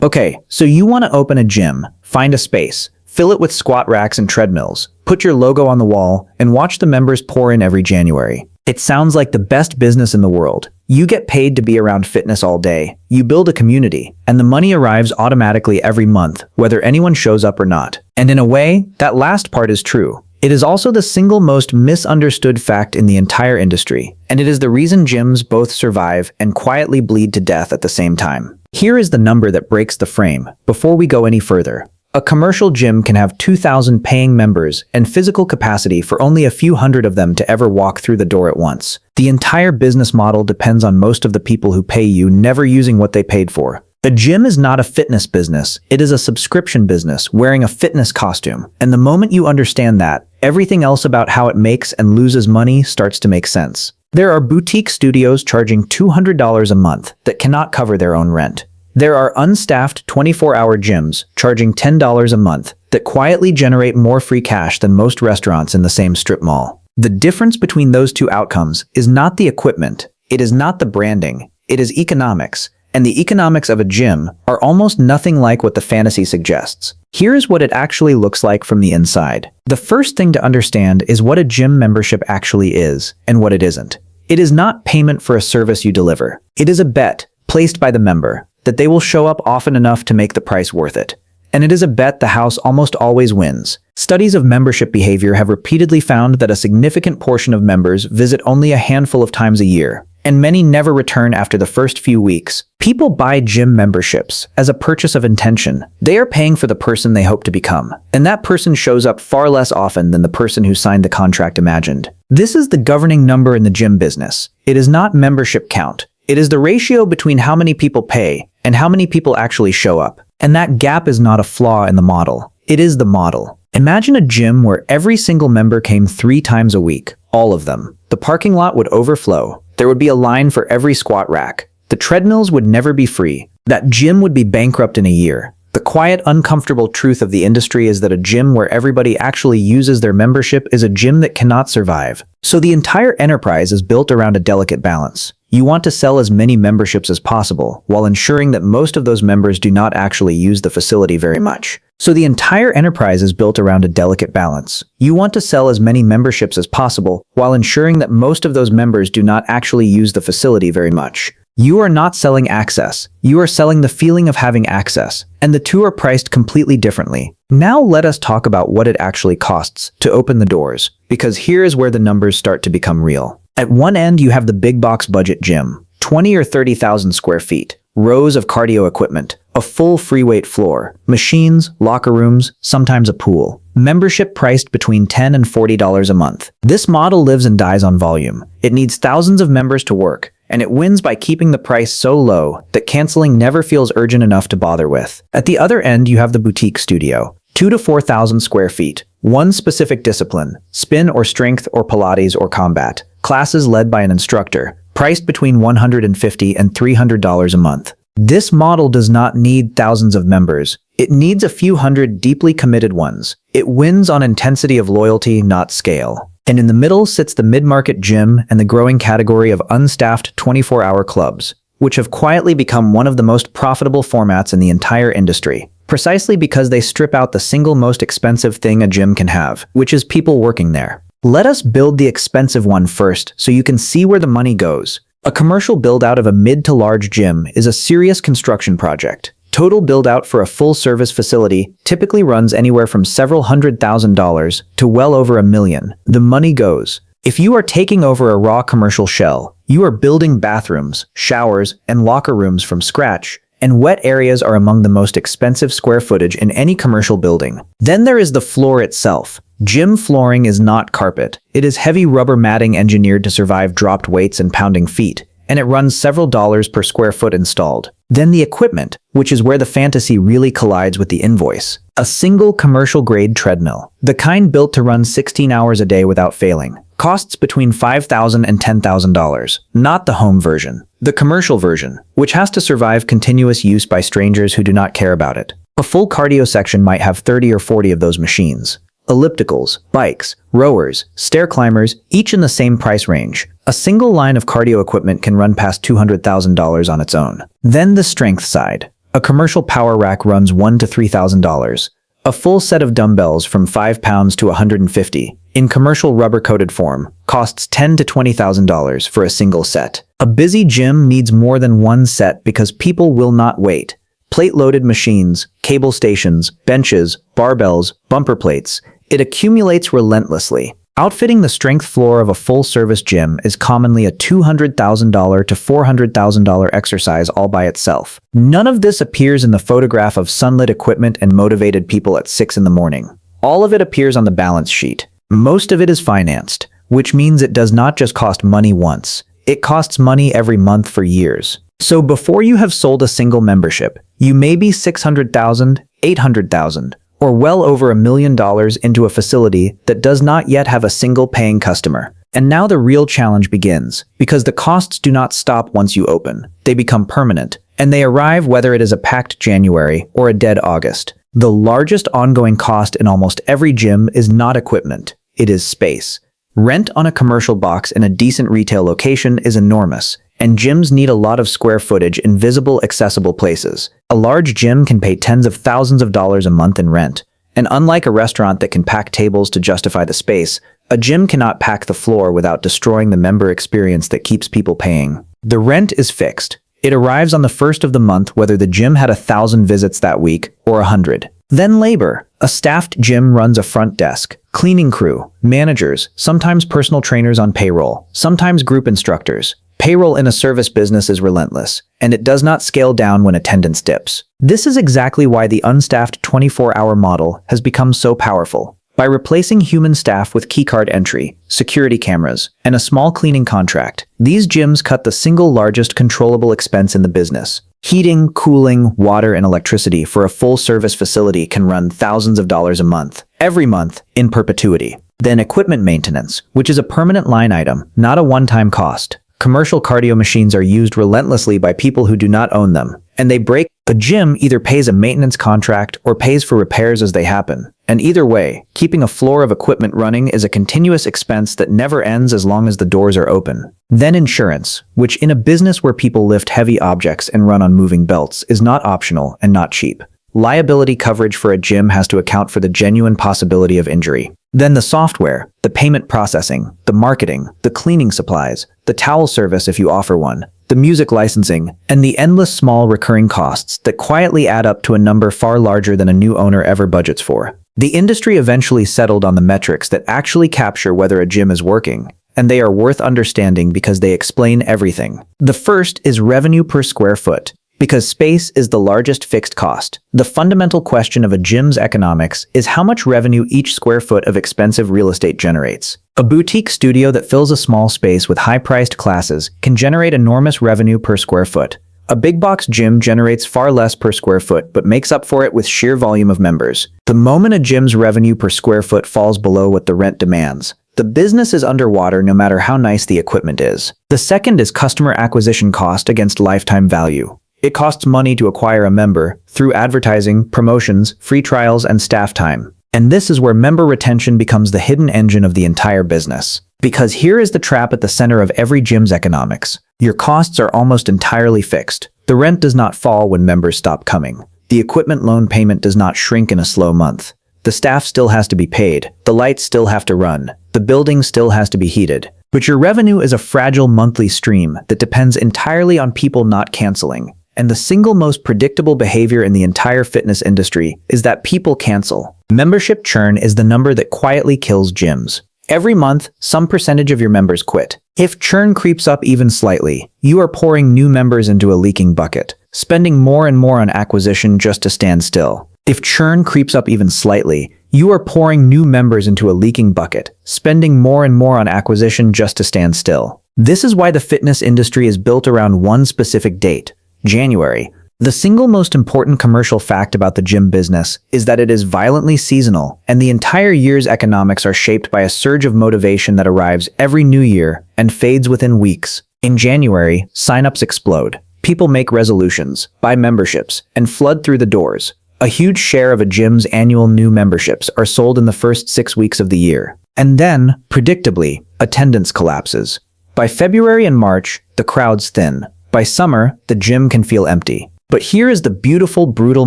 Okay, so you want to open a gym, find a space, fill it with squat racks and treadmills, put your logo on the wall, and watch the members pour in every January. It sounds like the best business in the world. You get paid to be around fitness all day, you build a community, and the money arrives automatically every month, whether anyone shows up or not. And in a way, that last part is true. It is also the single most misunderstood fact in the entire industry, and it is the reason gyms both survive and quietly bleed to death at the same time. Here is the number that breaks the frame, before we go any further. A commercial gym can have 2,000 paying members and physical capacity for only a few hundred of them to ever walk through the door at once. The entire business model depends on most of the people who pay you never using what they paid for. The gym is not a fitness business, it is a subscription business wearing a fitness costume. And the moment you understand that, everything else about how it makes and loses money starts to make sense. There are boutique studios charging $200 a month that cannot cover their own rent. There are unstaffed 24-hour gyms charging $10 a month that quietly generate more free cash than most restaurants in the same strip mall. The difference between those two outcomes is not the equipment, it is not the branding, it is economics. And the economics of a gym are almost nothing like what the fantasy suggests. Here's what it actually looks like from the inside. The first thing to understand is what a gym membership actually is and what it isn't. It is not payment for a service you deliver. It is a bet placed by the member that they will show up often enough to make the price worth it. And it is a bet the house almost always wins. Studies of membership behavior have repeatedly found that a significant portion of members visit only a handful of times a year, and many never return after the first few weeks. People buy gym memberships as a purchase of intention. They are paying for the person they hope to become, and that person shows up far less often than the person who signed the contract imagined. This is the governing number in the gym business. It is not membership count. It is the ratio between how many people pay and how many people actually show up. And that gap is not a flaw in the model. It is the model. Imagine a gym where every single member came 3 times a week, all of them. The parking lot would overflow. There would be a line for every squat rack. The treadmills would never be free. That gym would be bankrupt in a year. The quiet, uncomfortable truth of the industry is that a gym where everybody actually uses their membership is a gym that cannot survive. So the entire enterprise is built around a delicate balance. You want to sell as many memberships as possible, while ensuring that most of those members do not actually use the facility very much. So the entire enterprise is built around a delicate balance. You want to sell as many memberships as possible, while ensuring that most of those members do not actually use the facility very much. You are not selling access. You are selling the feeling of having access, and the two are priced completely differently. Now let us talk about what it actually costs to open the doors, because here is where the numbers start to become real. At one end, you have the big box budget gym, 20 or 30,000 square feet, rows of cardio equipment, a full free weight floor, machines, locker rooms, sometimes a pool. Membership priced between $10 and $40 a month. This model lives and dies on volume. It needs thousands of members to work, and it wins by keeping the price so low that canceling never feels urgent enough to bother with. At the other end, you have the boutique studio, 2 to 4,000 square feet, one specific discipline, spin or strength or Pilates or combat, classes led by an instructor, priced between $150 and $300 a month. This model does not need thousands of members. It needs a few hundred deeply committed ones. It wins on intensity of loyalty, not scale. And in the middle sits the mid-market gym and the growing category of unstaffed 24-hour clubs, which have quietly become one of the most profitable formats in the entire industry, precisely because they strip out the single most expensive thing a gym can have, which is people working there. Let us build the expensive one first so you can see where the money goes. A commercial build-out of a mid to large gym is a serious construction project. Total build-out for a full-service facility typically runs anywhere from several $100,000 to well over $1 million. The money goes. If you are taking over a raw commercial shell, you are building bathrooms, showers, and locker rooms from scratch, and wet areas are among the most expensive square footage in any commercial building. Then there is the floor itself. Gym flooring is not carpet. It is heavy rubber matting engineered to survive dropped weights and pounding feet, and it runs several dollars per square foot installed. Then the equipment, which is where the fantasy really collides with the invoice. A single commercial-grade treadmill, the kind built to run 16 hours a day without failing, costs between $5,000 and $10,000, not the home version. The commercial version, which has to survive continuous use by strangers who do not care about it. A full cardio section might have 30 or 40 of those machines. Ellipticals, bikes, rowers, stair climbers, each in the same price range. A single line of cardio equipment can run past $200,000 on its own. Then the strength side. A commercial power rack runs $1,000 to $3,000. A full set of dumbbells from £5 to $150, in commercial rubber-coated form, costs $10,000 to $20,000 for a single set. A busy gym needs more than one set because people will not wait. Plate-loaded machines, cable stations, benches, barbells, bumper plates. It accumulates relentlessly. Outfitting the strength floor of a full-service gym is commonly a $200,000 to $400,000 exercise all by itself. None of this appears in the photograph of sunlit equipment and motivated people at 6 in the morning. All of it appears on the balance sheet. Most of it is financed, which means it does not just cost money once. It costs money every month for years. So before you have sold a single membership, you may be $600,000, $800,000, or well over $1 million into a facility that does not yet have a single paying customer. And now the real challenge begins, because the costs do not stop once you open. They become permanent, and they arrive whether it is a packed January or a dead August. The largest ongoing cost in almost every gym is not equipment, it is space. Rent on a commercial box in a decent retail location is enormous, and gyms need a lot of square footage in visible, accessible places. A large gym can pay tens of thousands of dollars a month in rent, and unlike a restaurant that can pack tables to justify the space, a gym cannot pack the floor without destroying the member experience that keeps people paying. The rent is fixed. It arrives on the first of the month whether the gym had 1,000 visits that week or 100. Then labor. A staffed gym runs a front desk, cleaning crew, managers, sometimes personal trainers on payroll, sometimes group instructors. Payroll in a service business is relentless, and it does not scale down when attendance dips. This is exactly why the unstaffed 24-hour model has become so powerful. By replacing human staff with keycard entry, security cameras, and a small cleaning contract, these gyms cut the single largest controllable expense in the business. Heating, cooling, water, and electricity for a full-service facility can run thousands of dollars a month, every month, in perpetuity. Then equipment maintenance, which is a permanent line item, not a one-time cost. Commercial cardio machines are used relentlessly by people who do not own them, and they break. A gym either pays a maintenance contract or pays for repairs as they happen. And either way, keeping a floor of equipment running is a continuous expense that never ends as long as the doors are open. Then insurance, which in a business where people lift heavy objects and run on moving belts, is not optional and not cheap. Liability coverage for a gym has to account for the genuine possibility of injury. Then the software, the payment processing, the marketing, the cleaning supplies, the towel service if you offer one, the music licensing, and the endless small recurring costs that quietly add up to a number far larger than a new owner ever budgets for. The industry eventually settled on the metrics that actually capture whether a gym is working, and they are worth understanding because they explain everything. The first is revenue per square foot. Because space is the largest fixed cost, the fundamental question of a gym's economics is how much revenue each square foot of expensive real estate generates. A boutique studio that fills a small space with high-priced classes can generate enormous revenue per square foot. A big-box gym generates far less per square foot but makes up for it with sheer volume of members. The moment a gym's revenue per square foot falls below what the rent demands, the business is underwater no matter how nice the equipment is. The second is customer acquisition cost against lifetime value. It costs money to acquire a member through advertising, promotions, free trials, and staff time. And this is where member retention becomes the hidden engine of the entire business. Because here is the trap at the center of every gym's economics. Your costs are almost entirely fixed. The rent does not fall when members stop coming. The equipment loan payment does not shrink in a slow month. The staff still has to be paid. The lights still have to run. The building still has to be heated. But your revenue is a fragile monthly stream that depends entirely on people not canceling. And the single most predictable behavior in the entire fitness industry is that people cancel. Membership churn is the number that quietly kills gyms. Every month, some percentage of your members quit. If churn creeps up even slightly, you are pouring new members into a leaking bucket, spending more and more on acquisition just to stand still. If churn creeps up even slightly, you are pouring new members into a leaking bucket, spending more and more on acquisition just to stand still. This is why the fitness industry is built around one specific date. January. The single most important commercial fact about the gym business is that it is violently seasonal, and the entire year's economics are shaped by a surge of motivation that arrives every new year and fades within weeks. In January, signups explode. People make resolutions, buy memberships, and flood through the doors. A huge share of a gym's annual new memberships are sold in the first 6 weeks of the year. And then, predictably, attendance collapses. By February and March, the crowds thin. By summer, the gym can feel empty. But here is the beautiful, brutal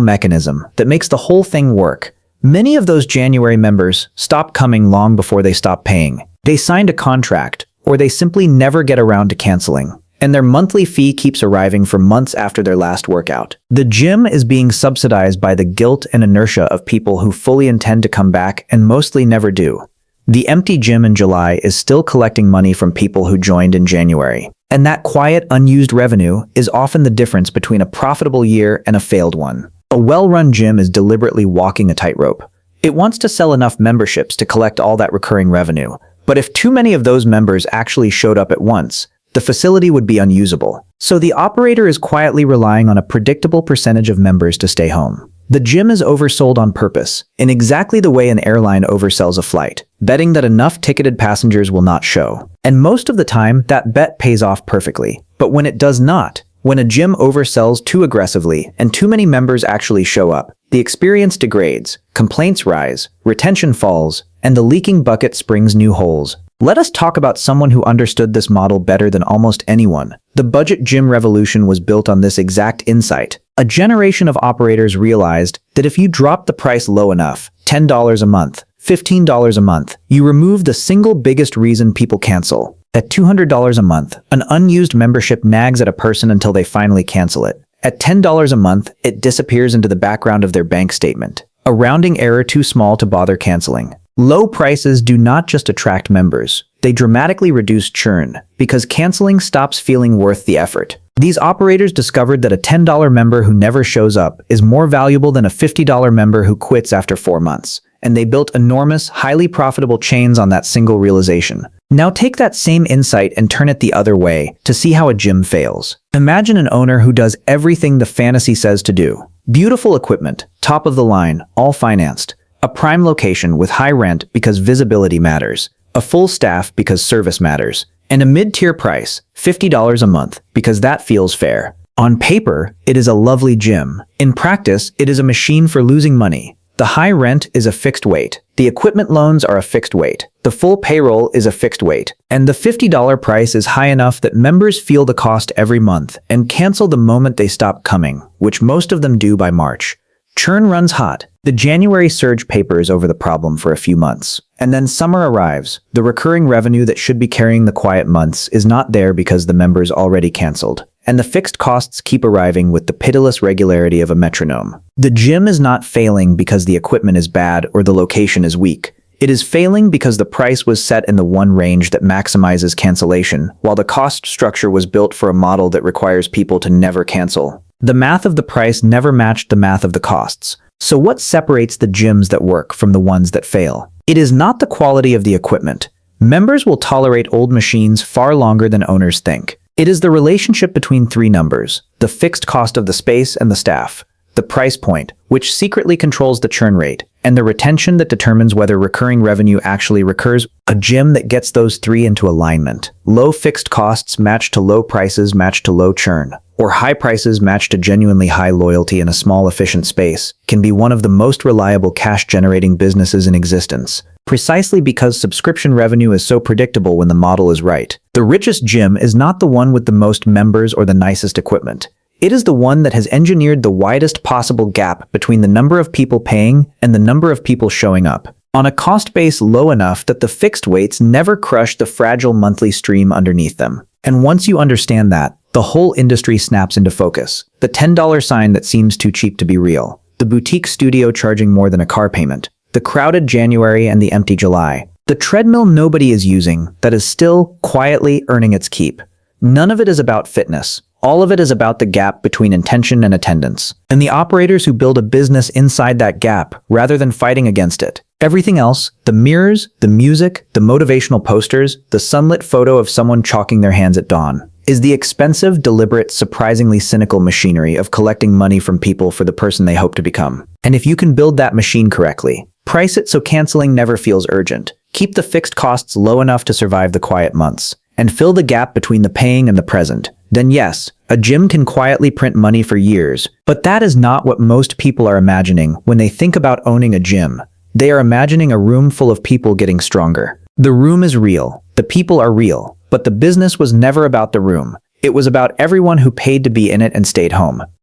mechanism that makes the whole thing work. Many of those January members stop coming long before they stop paying. They signed a contract, or they simply never get around to canceling, and their monthly fee keeps arriving for months after their last workout. The gym is being subsidized by the guilt and inertia of people who fully intend to come back and mostly never do. The empty gym in July is still collecting money from people who joined in January. And that quiet, unused revenue is often the difference between a profitable year and a failed one. A well-run gym is deliberately walking a tightrope. It wants to sell enough memberships to collect all that recurring revenue. But if too many of those members actually showed up at once, the facility would be unusable. So the operator is quietly relying on a predictable percentage of members to stay home. The gym is oversold on purpose, in exactly the way an airline oversells a flight, betting that enough ticketed passengers will not show. And most of the time, that bet pays off perfectly. But when it does not, when a gym oversells too aggressively and too many members actually show up, the experience degrades, complaints rise, retention falls, and the leaking bucket springs new holes. Let us talk about someone who understood this model better than almost anyone. The budget gym revolution was built on this exact insight. A generation of operators realized that if you drop the price low enough, $10 a month, $15 a month, you remove the single biggest reason people cancel. At $200 a month, an unused membership nags at a person until they finally cancel it. At $10 a month, it disappears into the background of their bank statement. A rounding error too small to bother canceling. Low prices do not just attract members. They dramatically reduce churn, because canceling stops feeling worth the effort. These operators discovered that a $10 member who never shows up is more valuable than a $50 member who quits after 4 months. And they built enormous, highly profitable chains on that single realization. Now take that same insight and turn it the other way to see how a gym fails. Imagine an owner who does everything the fantasy says to do. Beautiful equipment, top of the line, all financed. A prime location with high rent because visibility matters. A full staff because service matters. And a mid-tier price, $50 a month, because that feels fair. On paper, it is a lovely gym. In practice, it is a machine for losing money. The high rent is a fixed weight. The equipment loans are a fixed weight. The full payroll is a fixed weight. And the $50 price is high enough that members feel the cost every month and cancel the moment they stop coming, which most of them do by March. Churn runs hot. The January surge papers over the problem for a few months. And then summer arrives. The recurring revenue that should be carrying the quiet months is not there because the members already canceled. And the fixed costs keep arriving with the pitiless regularity of a metronome. The gym is not failing because the equipment is bad or the location is weak. It is failing because the price was set in the one range that maximizes cancellation, while the cost structure was built for a model that requires people to never cancel. The math of the price never matched the math of the costs. So what separates the gyms that work from the ones that fail? It is not the quality of the equipment. Members will tolerate old machines far longer than owners think. It is the relationship between 3 numbers, the fixed cost of the space and the staff, the price point, which secretly controls the churn rate, and the retention that determines whether recurring revenue actually recurs. A gym that gets those 3 into alignment. Low fixed costs match to low prices match to low churn, or high prices match to genuinely high loyalty in a small efficient space, can be one of the most reliable cash-generating businesses in existence. Precisely because subscription revenue is so predictable when the model is right. The richest gym is not the one with the most members or the nicest equipment. It is the one that has engineered the widest possible gap between the number of people paying and the number of people showing up, on a cost base low enough that the fixed weights never crush the fragile monthly stream underneath them. And once you understand that, the whole industry snaps into focus. The $10 sign that seems too cheap to be real. The boutique studio charging more than a car payment. The crowded January and the empty July. The treadmill nobody is using that is still quietly earning its keep. None of it is about fitness. All of it is about the gap between intention and attendance. And the operators who build a business inside that gap rather than fighting against it. Everything else, the mirrors, the music, the motivational posters, the sunlit photo of someone chalking their hands at dawn, is the expensive, deliberate, surprisingly cynical machinery of collecting money from people for the person they hope to become. And if you can build that machine correctly, price it so canceling never feels urgent, keep the fixed costs low enough to survive the quiet months, and fill the gap between the paying and the present, then yes, a gym can quietly print money for years. But that is not what most people are imagining when they think about owning a gym. They are imagining a room full of people getting stronger. The room is real, the people are real, but the business was never about the room. It was about everyone who paid to be in it and stayed home.